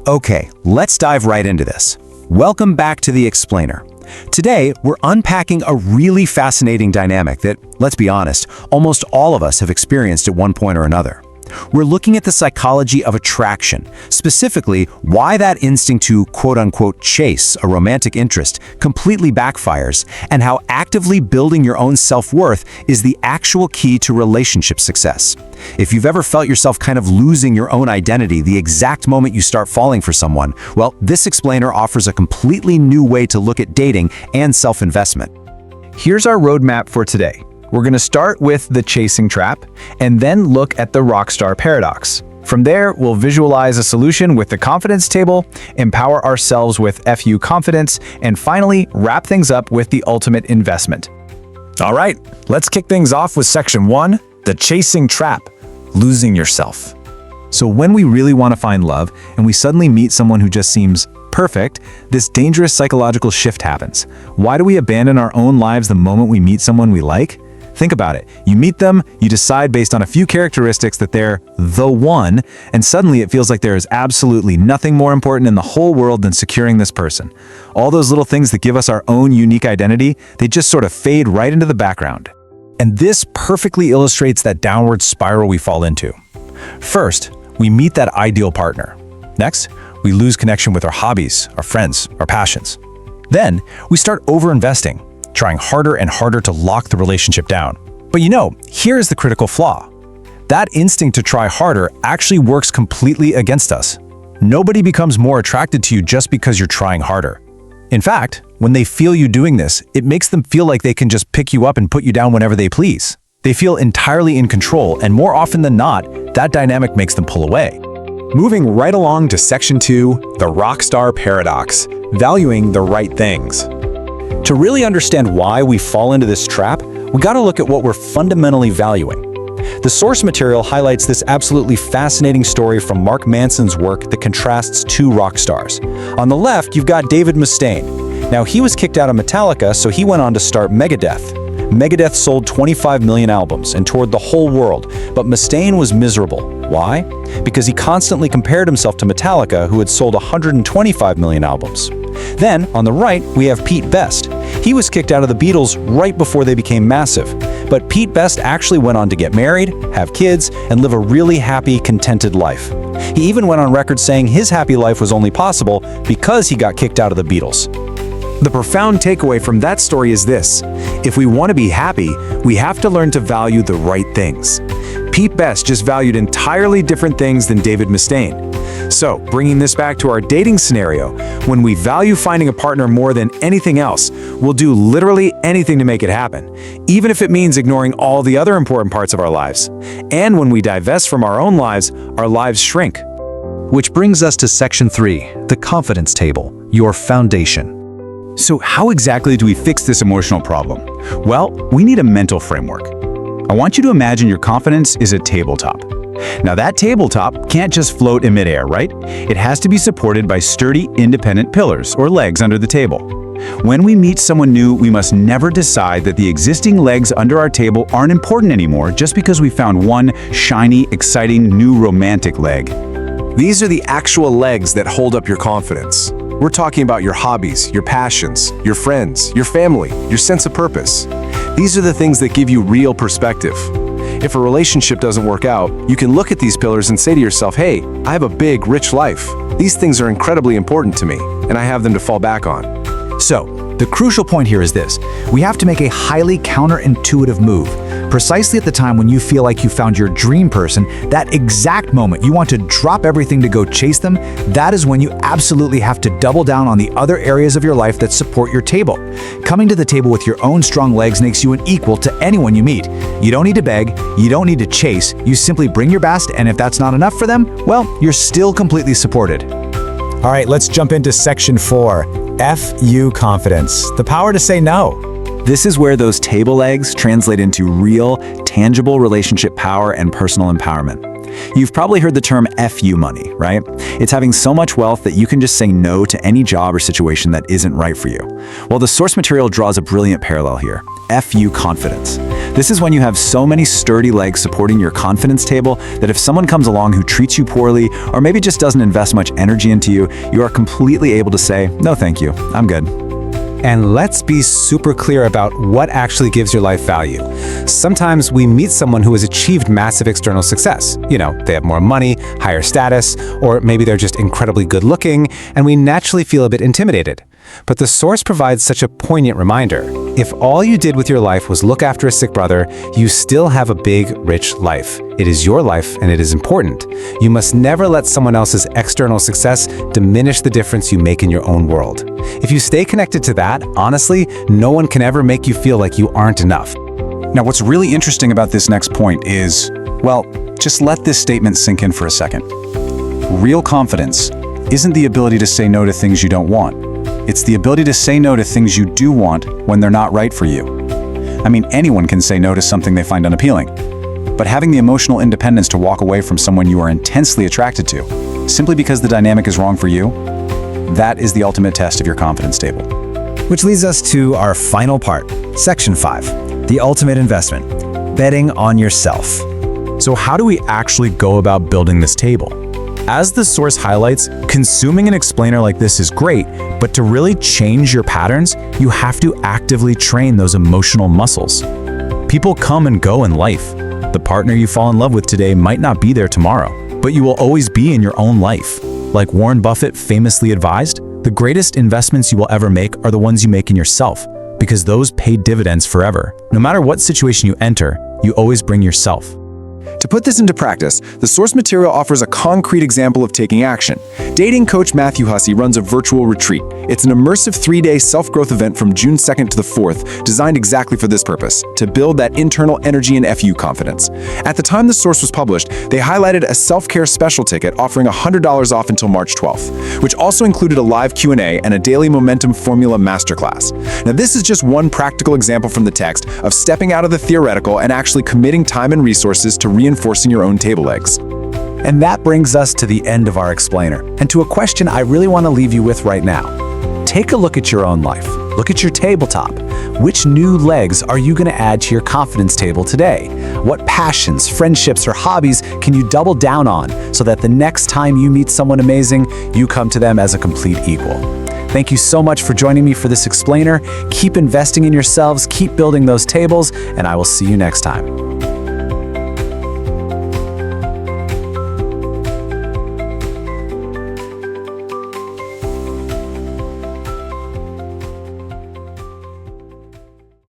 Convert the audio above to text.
Okay, let's dive right into this. Welcome back to The Explainer. Today, we're unpacking a really fascinating dynamic that, let's be honest, almost all of us have experienced at one point or another. We're looking at the psychology of attraction, specifically why that instinct to quote-unquote chase a romantic interest completely backfires, and how actively building your own self-worth is the actual key to relationship success. If you've ever felt yourself kind of losing your own identity the exact moment you start falling for someone, well, this explainer offers a completely new way to look at dating and self-investment. Here's our roadmap for today. We're going to start with the chasing trap and then look at the rockstar paradox. From there, we'll visualize a solution with the confidence table, empower ourselves with FU confidence, and finally wrap things up with the ultimate investment. All right, let's kick things off with section 1, the chasing trap, losing yourself. So when we really want to find love and we suddenly meet someone who just seems perfect, this dangerous psychological shift happens. Why do we abandon our own lives the moment we meet someone we like? Think about it. You meet them, you decide based on a few characteristics that they're the one, and suddenly it feels like there is absolutely nothing more important in the whole world than securing this person. All those little things that give us our own unique identity, they just sort of fade right into the background. And this perfectly illustrates that downward spiral we fall into. First, we meet that ideal partner. Next, we lose connection with our hobbies, our friends, our passions. Then, we start overinvesting, trying harder and harder to lock the relationship down. But here is the critical flaw. That instinct to try harder actually works completely against us. Nobody becomes more attracted to you just because you're trying harder. In fact, when they feel you doing this, it makes them feel like they can just pick you up and put you down whenever they please. They feel entirely in control, and more often than not, that dynamic makes them pull away. Moving right along to section 2, the rockstar paradox, valuing the right things. To really understand why we fall into this trap, we gotta look at what we're fundamentally valuing. The source material highlights this absolutely fascinating story from Mark Manson's work that contrasts two rock stars. On the left, you've got David Mustaine. Now, he was kicked out of Metallica, so he went on to start Megadeth. Megadeth sold 25 million albums and toured the whole world, but Mustaine was miserable. Why? Because he constantly compared himself to Metallica, who had sold 125 million albums. Then, on the right, we have Pete Best. He was kicked out of the Beatles right before they became massive. But Pete Best actually went on to get married, have kids, and live a really happy, contented life. He even went on record saying his happy life was only possible because he got kicked out of the Beatles. The profound takeaway from that story is this: if we want to be happy, we have to learn to value the right things. Pete Best just valued entirely different things than David Mustaine. So, bringing this back to our dating scenario, when we value finding a partner more than anything else, we'll do literally anything to make it happen, even if it means ignoring all the other important parts of our lives. And when we divest from our own lives, our lives shrink. Which brings us to section 3, the confidence table, your foundation. So how exactly do we fix this emotional problem? Well, we need a mental framework. I want you to imagine your confidence is a tabletop. Now that tabletop can't just float in midair, right? It has to be supported by sturdy, independent pillars or legs under the table. When we meet someone new, we must never decide that the existing legs under our table aren't important anymore just because we found one shiny, exciting, new romantic leg. These are the actual legs that hold up your confidence. We're talking about your hobbies, your passions, your friends, your family, your sense of purpose. These are the things that give you real perspective. If a relationship doesn't work out, you can look at these pillars and say to yourself, hey, I have a big, rich life. These things are incredibly important to me, and I have them to fall back on. So, the crucial point here is this: we have to make a highly counterintuitive move. Precisely at the time when you feel like you found your dream person, that exact moment you want to drop everything to go chase them, that is when you absolutely have to double down on the other areas of your life that support your table. Coming to the table with your own strong legs makes you an equal to anyone you meet. You don't need to beg, you don't need to chase, you simply bring your best, and if that's not enough for them, well, you're still completely supported. All right, let's jump into section 4, FU confidence, the power to say no. This is where those table legs translate into real, tangible relationship power and personal empowerment. You've probably heard the term FU money, right? It's having so much wealth that you can just say no to any job or situation that isn't right for you. Well, the source material draws a brilliant parallel here. FU confidence. This is when you have so many sturdy legs supporting your confidence table that if someone comes along who treats you poorly or maybe just doesn't invest much energy into you, you are completely able to say, no thank you, I'm good. And let's be super clear about what actually gives your life value. Sometimes we meet someone who has achieved massive external success. You know, they have more money, higher status, or maybe they're just incredibly good looking, and we naturally feel a bit intimidated. But the source provides such a poignant reminder. If all you did with your life was look after a sick brother, you still have a big, rich life. It is your life and it is important. You must never let someone else's external success diminish the difference you make in your own world. If you stay connected to that, honestly, no one can ever make you feel like you aren't enough. Now, what's really interesting about this next point is, well, just let this statement sink in for a second. Real confidence isn't the ability to say no to things you don't want. It's the ability to say no to things you do want when they're not right for you. I mean, anyone can say no to something they find unappealing. But having the emotional independence to walk away from someone you are intensely attracted to, simply because the dynamic is wrong for you, that is the ultimate test of your confidence table. Which leads us to our final part, Section 5, the ultimate investment, betting on yourself. So how do we actually go about building this table? As the source highlights, consuming an explainer like this is great, but to really change your patterns, you have to actively train those emotional muscles. People come and go in life. The partner you fall in love with today might not be there tomorrow, but you will always be in your own life. Like Warren Buffett famously advised, the greatest investments you will ever make are the ones you make in yourself, because those pay dividends forever. No matter what situation you enter, you always bring yourself. To put this into practice, the source material offers a concrete example of taking action. Dating coach Matthew Hussey runs a virtual retreat. It's an immersive 3-day self-growth event from June 2nd to the 4th, designed exactly for this purpose, to build that internal energy and FU confidence. At the time the source was published, they highlighted a self-care special ticket offering $100 off until March 12th, which also included a live Q&A and a daily momentum formula masterclass. Now, this is just one practical example from the text of stepping out of the theoretical and actually committing time and resources to reinforcing your own table legs. And that brings us to the end of our explainer, and to a question I really want to leave you with right now. Take a look at your own life. Look at your tabletop. Which new legs are you going to add to your confidence table today? What passions, friendships, or hobbies can you double down on so that the next time you meet someone amazing, you come to them as a complete equal? Thank you so much for joining me for this explainer. Keep investing in yourselves, keep building those tables, and I will see you next time.